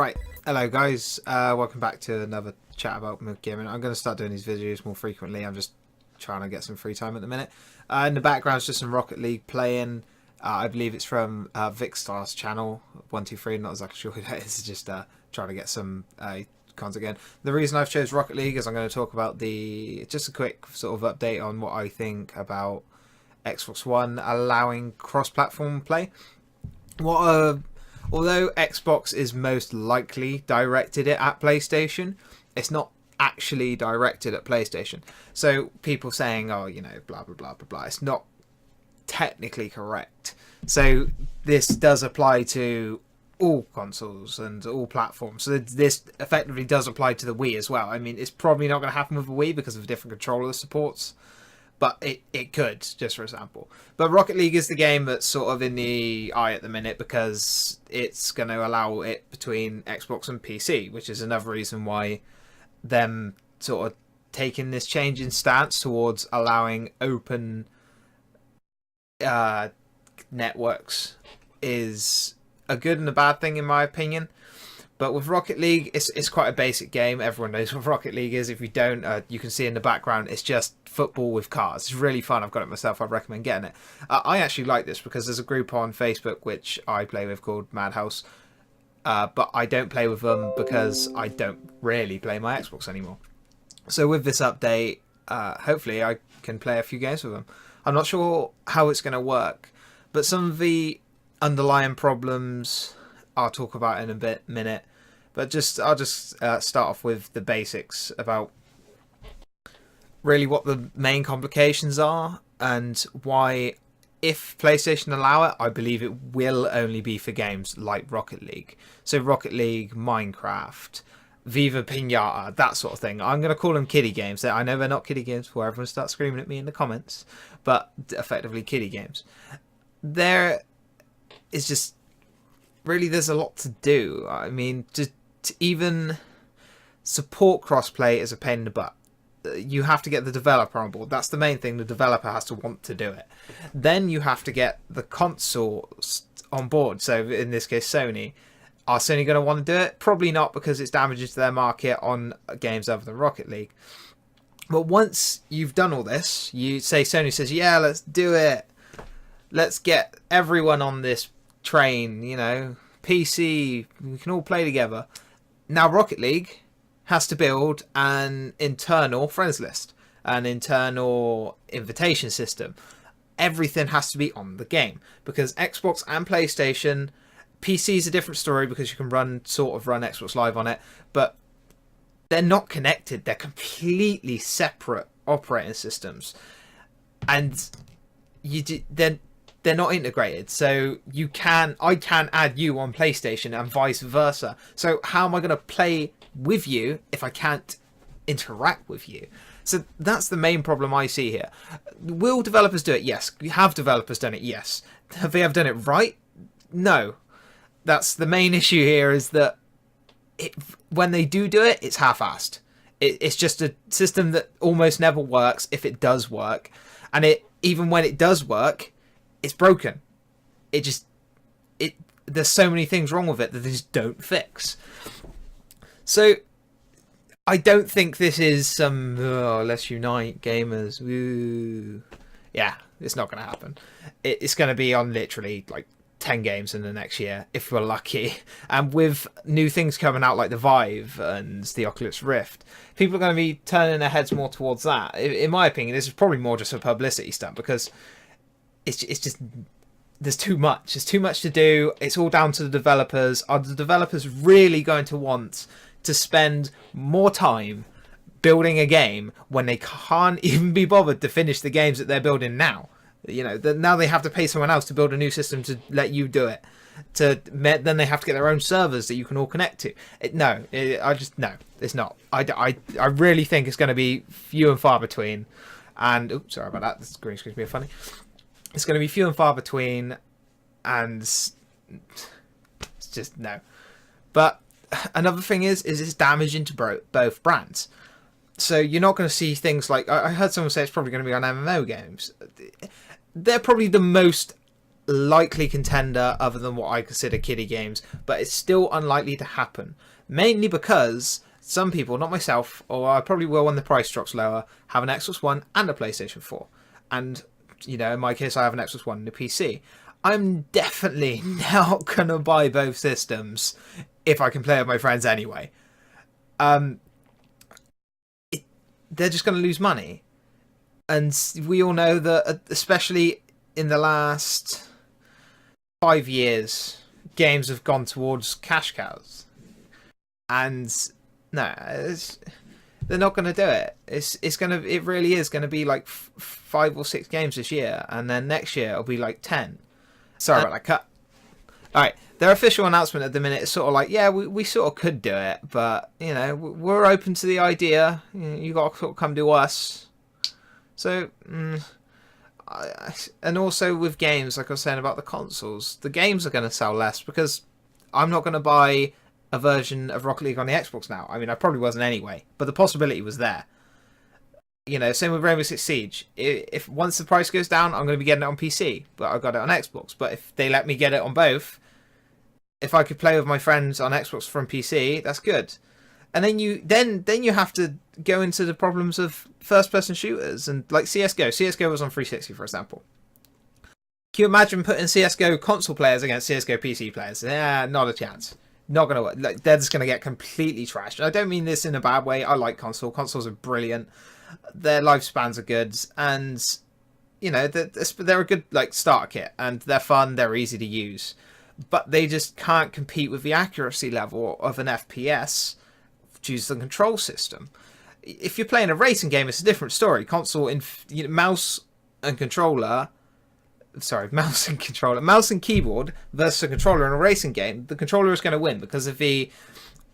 Right, hello guys, welcome back to another chat about gaming. I'm going to start doing these videos more frequently. I'm just trying to get some free time at the minute. In the background is just some Rocket League playing. I believe it's from Vicstar's channel, 123, not exactly sure who that is, just trying to get some content again. The reason I've chose Rocket League is I'm going to talk about just a quick sort of update on what I think about Xbox One allowing cross-platform play. Although Xbox is most likely directed it at PlayStation, it's not actually directed at PlayStation. So people saying, oh, you know, blah, blah, blah, blah, blah, it's not technically correct. So this does apply to all consoles and all platforms. So this effectively does apply to the Wii as well. I mean, it's probably not going to happen with the Wii because of different controller supports. But it could, just for example. But Rocket League is the game that's sort of in the eye at the minute because it's going to allow it between Xbox and PC, which is another reason why them sort of taking this change in stance towards allowing open networks is a good and a bad thing in my opinion. But with Rocket League, it's quite a basic game. Everyone knows what Rocket League is. If you don't, you can see in the background, it's just football with cars. It's really fun. I've got it myself. I'd recommend getting it. I actually like this because there's a group on Facebook which I play with called Madhouse. But I don't play with them because I don't really play my Xbox anymore. So with this update, hopefully I can play a few games with them. I'm not sure how it's going to work. But some of the underlying problems I'll talk about in a minute. But I'll just start off with the basics about really what the main complications are and why, if PlayStation allow it, I believe it will only be for games like Rocket League. So Rocket League, Minecraft, Viva Pinata, that sort of thing. I'm going to call them kiddie games. I know they're not kiddie games before everyone starts screaming at me in the comments, but effectively kiddie games. There is just really, there's a lot to do. I mean, to even support crossplay is a pain in the butt. You have to get the developer on board. That's the main thing. The developer has to want to do it. Then you have to get the consoles on board. So in this case, Sony. Are Sony going to want to do it? Probably not, because it's damages to their market on games other than Rocket League. But once you've done all this, you say Sony says, yeah, let's do it. Let's get everyone on this train, you know, PC, we can all play together. Now Rocket League has to build an internal friends list, an internal invitation system. Everything has to be on the game, because Xbox and PlayStation, PC is a different story because you can run Xbox Live on it, but they're not connected. They're completely separate operating systems, and they're not integrated. So I can add you on PlayStation and vice versa. So how am I going to play with you if I can't interact with you? So that's the main problem I see here. Will developers do it? Yes. Have developers done it? Yes. Have they ever done it right? No. That's the main issue here, is that when they do it, it's half-assed. It's just a system that almost never works if it does work. And even when it does work, it's broken. There's so many things wrong with it that they just don't fix. So I don't think this is some let's unite gamers. Woo. Yeah, it's not going to happen. It's going to be on literally like 10 games in the next year if we're lucky. And with new things coming out like the Vive and the Oculus Rift, people are going to be turning their heads more towards that. In my opinion, this is probably more just a publicity stunt, because it's just, there's too much. There's too much to do. It's all down to the developers. Are the developers really going to want to spend more time building a game when they can't even be bothered to finish the games that they're building now? You know, now they have to pay someone else to build a new system to let you do it. Then they have to get their own servers that you can all connect to. No, it's not. I really think it's going to be few and far between. And oops, sorry about that. This green screen's being funny. It's going to be few and far between, and it's just no. But another thing is it's damaging to both brands. So you're not going to see things like, I heard someone say it's probably going to be on MMO games. They're probably the most likely contender other than what I consider kiddie games, but it's still unlikely to happen. Mainly because some people, not myself, or I probably will when the price drops lower, have an Xbox One and a PlayStation 4. And, you know, in my case, I have an Xbox One and a PC. I'm definitely not going to buy both systems if I can play with my friends anyway. They're just going to lose money. And we all know that, especially in the last 5 years, games have gone towards cash cows. And no, they're not going to do it. It really is going to be like 5 or 6 games this year, and then next year it'll be like 10. Sorry about that cut. All right, their official announcement at the minute is sort of like, yeah, we sort of could do it, but you know, we're open to the idea. You got to sort of come to us. So, and also with games, like I was saying about the consoles, the games are going to sell less because I'm not going to buy a version of Rocket League on the Xbox now. I mean, I probably wasn't anyway, but the possibility was there. You know, same with Rainbow Six Siege. If once the price goes down, I'm going to be getting it on PC, but I got it on Xbox. But if they let me get it on both, if I could play with my friends on Xbox from PC, that's good. And then you have to go into the problems of first-person shooters and like CS:GO. CS:GO was on 360, for example. Can you imagine putting CS:GO console players against CS:GO PC players? Yeah, not a chance. Not going to work. Like, they're just going to get completely trashed. I don't mean this in a bad way. I like console. Consoles are brilliant. Their lifespans are good. And, you know, they're a good like starter kit. And they're fun. They're easy to use. But they just can't compete with the accuracy level of an FPS due to the control system. If you're playing a racing game, it's a different story. Console, mouse and keyboard versus a controller in a racing game, the controller is going to win because of the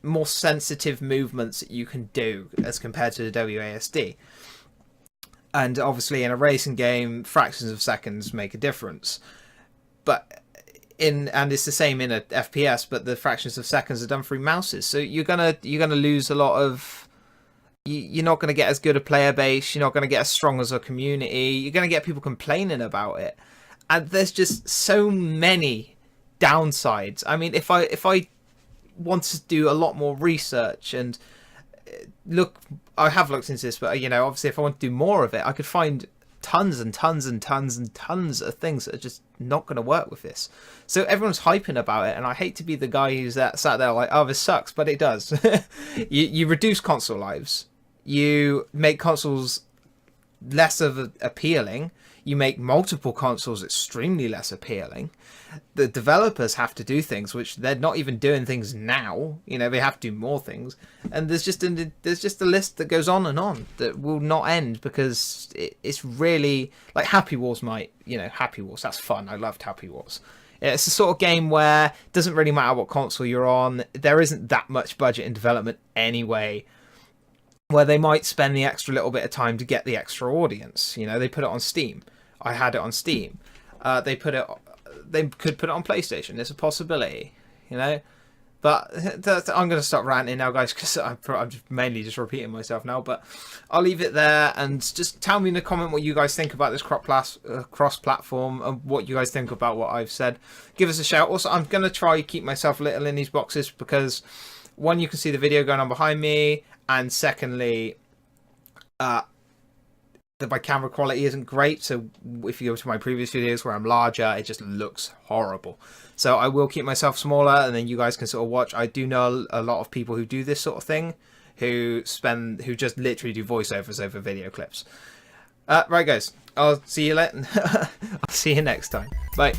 more sensitive movements that you can do as compared to the WASD. And obviously in a racing game, fractions of seconds make a difference. But and it's the same in a FPS, but the fractions of seconds are done through mouses. So you're gonna lose a lot of. You're not going to get as good a player base. You're not going to get as strong as a community. You're going to get people complaining about it. And there's just so many downsides. I mean, if I want to do a lot more research and look, I have looked into this, but you know, obviously, if I want to do more of it, I could find tons and tons and tons and tons of things that are just not going to work with this. So everyone's hyping about it, and I hate to be the guy who's sat there like, oh, this sucks, but it does. you reduce console lives. You make consoles less appealing. You make multiple consoles extremely less appealing. The developers have to do things which they're not even doing things now. You know, they have to do more things. And there's just a list that goes on and on that will not end because it's really like Happy Wars Happy Wars, that's fun. I loved Happy Wars. It's the sort of game where it doesn't really matter what console you're on. There isn't that much budget in development anyway, where they might spend the extra little bit of time to get the extra audience. You know, they put it on Steam. I had it on Steam. They could put it on PlayStation. It's a possibility, you know. But I'm going to stop ranting now, guys, because I'm mainly just repeating myself now. But I'll leave it there, and just tell me in the comment what you guys think about this cross-platform and what you guys think about what I've said. Give us a shout. Also, I'm going to try keep myself little in these boxes because, one, you can see the video going on behind me, and secondly, that my camera quality isn't great, so if you go to my previous videos where I'm larger, it just looks horrible. So I will keep myself smaller, and then you guys can sort of watch. I do know a lot of people who do this sort of thing, who just literally do voiceovers over video clips. Right, guys, I'll see you later. I'll see you next time. Bye.